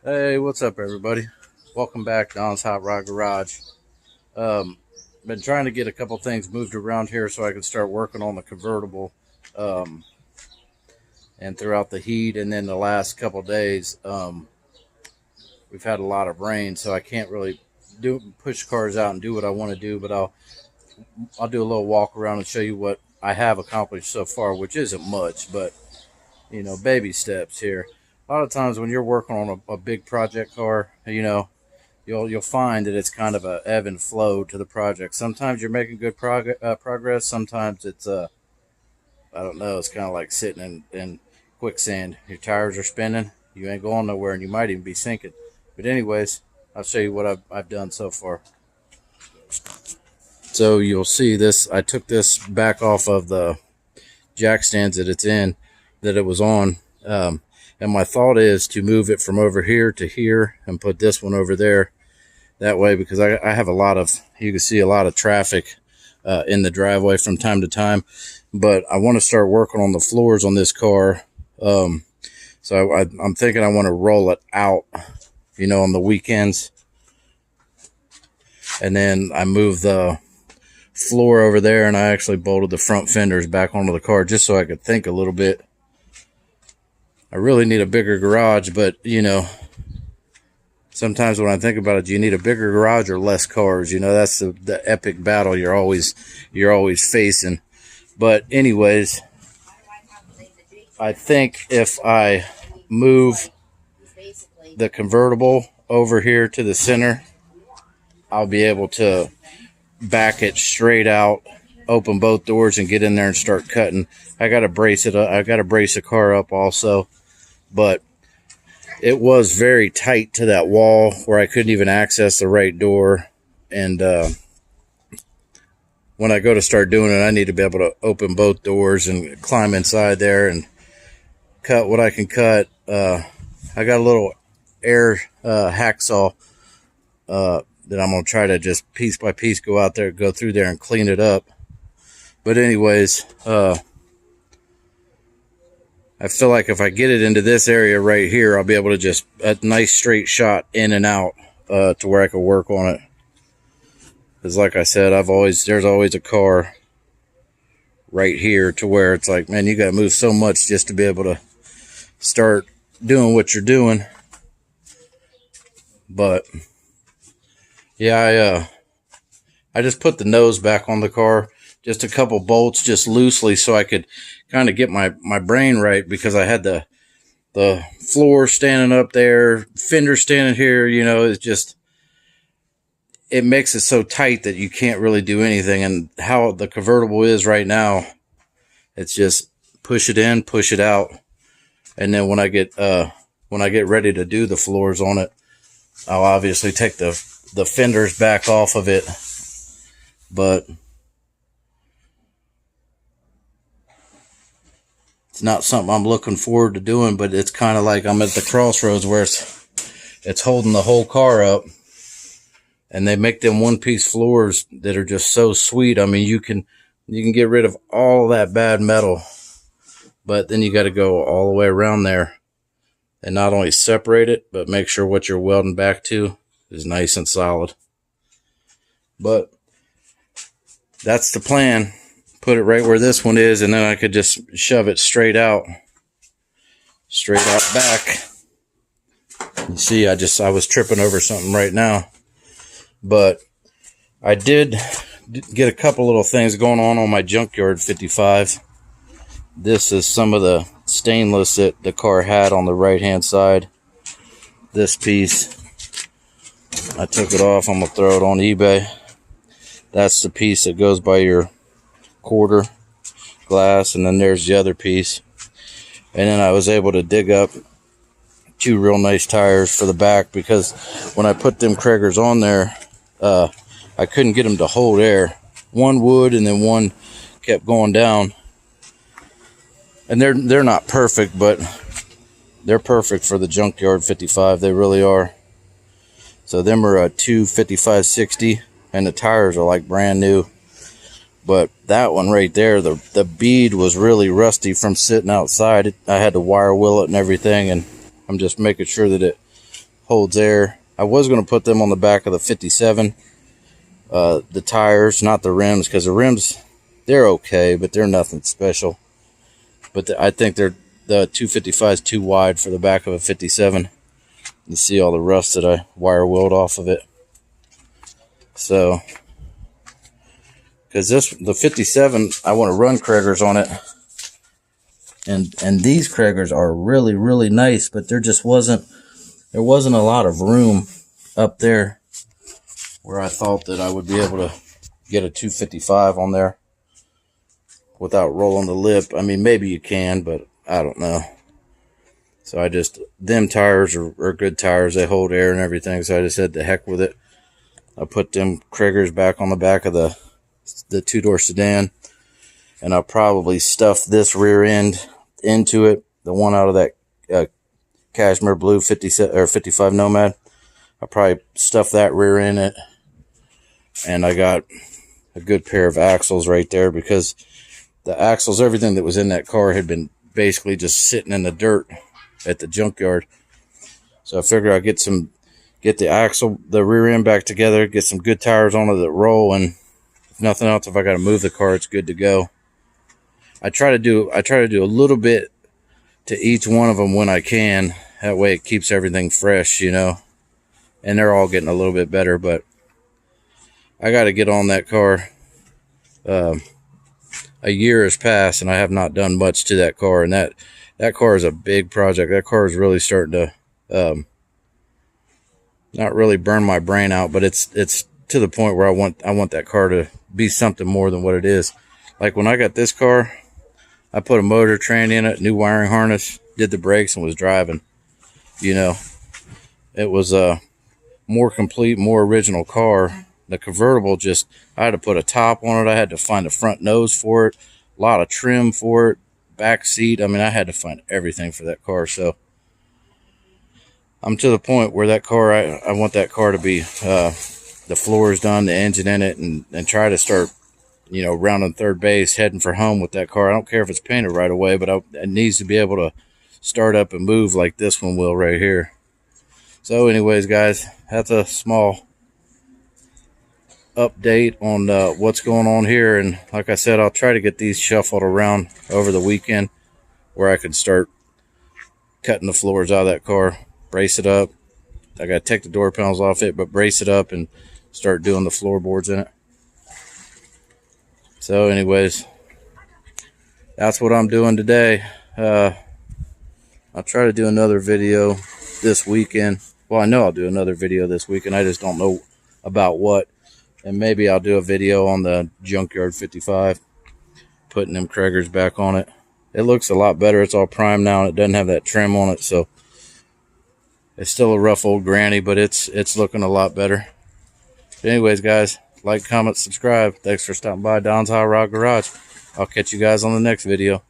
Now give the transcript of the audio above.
Hey, what's up, everybody? Welcome back to Don's Hot Rod Garage. Um, been trying to get a couple things moved around here so I can start working on the convertible. Um, and throughout the heat, and then the last couple days, we've had a lot of rain, so I can't really push cars out and do what I want to do. But I'll do a little walk around and show you what I have accomplished so far, which isn't much, but baby steps here. A lot of times when you're working on a big project car, you'll find that it's kind of a ebb and flow to the project. Sometimes you're making good progress. Sometimes it's I don't know. It's kind of like sitting in quicksand. Your tires are spinning. You ain't going nowhere, and you might even be sinking. But anyways, I'll show you what I've done so far. So you'll see this. I took this back off of the jack stands that it was on. And my thought is to move it from over here to here and put this one over there. That way, because I have you can see a lot of traffic in the driveway from time to time. But I want to start working on the floors on this car. So I'm thinking I want to roll it out, on the weekends. And then I move the floor over there, and I actually bolted the front fenders back onto the car just so I could think a little bit. I really need a bigger garage, but sometimes when I think about it, do you need a bigger garage or less cars? That's the epic battle you're always facing. But anyways, I think if I move the convertible over here to the center, I'll be able to back it straight out, open both doors, and get in there and start cutting. I got to brace it up. I got to brace the car up also. But it was very tight to that wall where I couldn't even access the right door. And when I go to start doing it, I need to be able to open both doors and climb inside there and cut what I can cut. I got a little air hacksaw that I'm going to try to just piece by piece go through there and clean it up. But anyways, I feel like if I get it into this area right here, I'll be able to just a nice straight shot in and out to where I can work on it. Because like I said, there's always a car right here to where it's like, man, you got to move so much just to be able to start doing what you're doing. But yeah, I just put the nose back on the car, just a couple bolts, just loosely, so I could kind of get my brain right, because I had the floor standing up there, fender standing here. It's just, it makes it so tight that you can't really do anything. And how the convertible is right now, it's just push it in, push it out, and then when I get ready to do the floors on it, I'll obviously take the fenders back off of it. But it's not something I'm looking forward to doing, but it's kind of like I'm at the crossroads where it's holding the whole car up. And they make them one-piece floors that are just so sweet. I mean, you can get rid of all of that bad metal, but then you got to go all the way around there and not only separate it, but make sure what you're welding back to is nice and solid. But that's the plan. Put it right where this one is, and then I could just shove it straight out back. You see, I was tripping over something right now. But I did get a couple little things going on my Junkyard 55. This is some of the stainless that the car had on the right-hand side. This piece, I took it off. I'm going to throw it on eBay. That's the piece that goes by your quarter glass, and then there's the other piece. And then I was able to dig up two real nice tires for the back, because when I put them Kragers on there, I couldn't get them to hold air. One would, and then one kept going down. And they're not perfect, but they're perfect for the Junkyard 55. They really are. So them are a 255/60, and the tires are like brand new. But that one right there, the bead was really rusty from sitting outside. I had to wire wheel it and everything, and I'm just making sure that it holds air. I was going to put them on the back of the 57, the tires, not the rims, because the rims, they're okay, but they're nothing special. But I think the 255 is too wide for the back of a 57. You see all the rust that I wire wheeled off of it. So, because the 57, I want to run Kraggers on it. And these Kraggers are really, really nice, but there wasn't a lot of room up there where I thought that I would be able to get a 255 on there without rolling the lip. I mean, maybe you can, but I don't know. So them tires are good tires. They hold air and everything. So I just said the heck with it. I put them Kraggers back on the back of the two-door sedan, and I'll probably stuff this rear end into it. The one out of that cashmere blue 55 Nomad. I'll probably stuff that rear in it. And I got a good pair of axles right there, because the axles, everything that was in that car had been basically just sitting in the dirt at the junkyard. So I figured I'd get the rear end back together, get some good tires on it that roll, and if nothing else, if I got to move the car, it's good to go. I try to do a little bit to each one of them when I can. That way it keeps everything fresh, you know. And they're all getting a little bit better, but I got to get on that car. A year has passed, and I have not done much to that car, and that car is a big project. That car is really starting to not really burn my brain out, but it's to the point where I want that car to be something more than what it is. Like when I got this car, I put a motor train in it, new wiring harness, did the brakes, and was driving. You know, it was a more complete, more original car. The convertible, I had to put a top on it. I had to find a front nose for it, a lot of trim for it, back seat. I mean, I had to find everything for that car. So I'm to the point where that car, I want that car to be, the floors done, the engine in it, and try to start, you know, rounding third base, heading for home with that car. I don't care if it's painted right away, but it needs to be able to start up and move like this one will right here. So anyways, guys, that's a small update on what's going on here. And like I said, I'll try to get these shuffled around over the weekend where I can start cutting the floors out of that car, brace it up. I got to take the door panels off it, but brace it up and start doing the floorboards in it. So anyways, that's what I'm doing today. I'll try to do another video this weekend. Well, I know I'll do another video this weekend. I just don't know about what. And maybe I'll do a video on the Junkyard 55, putting them Kraggers back on it. It looks a lot better. It's all primed now, and it doesn't have that trim on it, so it's still a rough old granny, but it's looking a lot better. But anyways, guys, like, comment, subscribe. Thanks for stopping by Don's Hot Rod Garage. I'll catch you guys on the next video.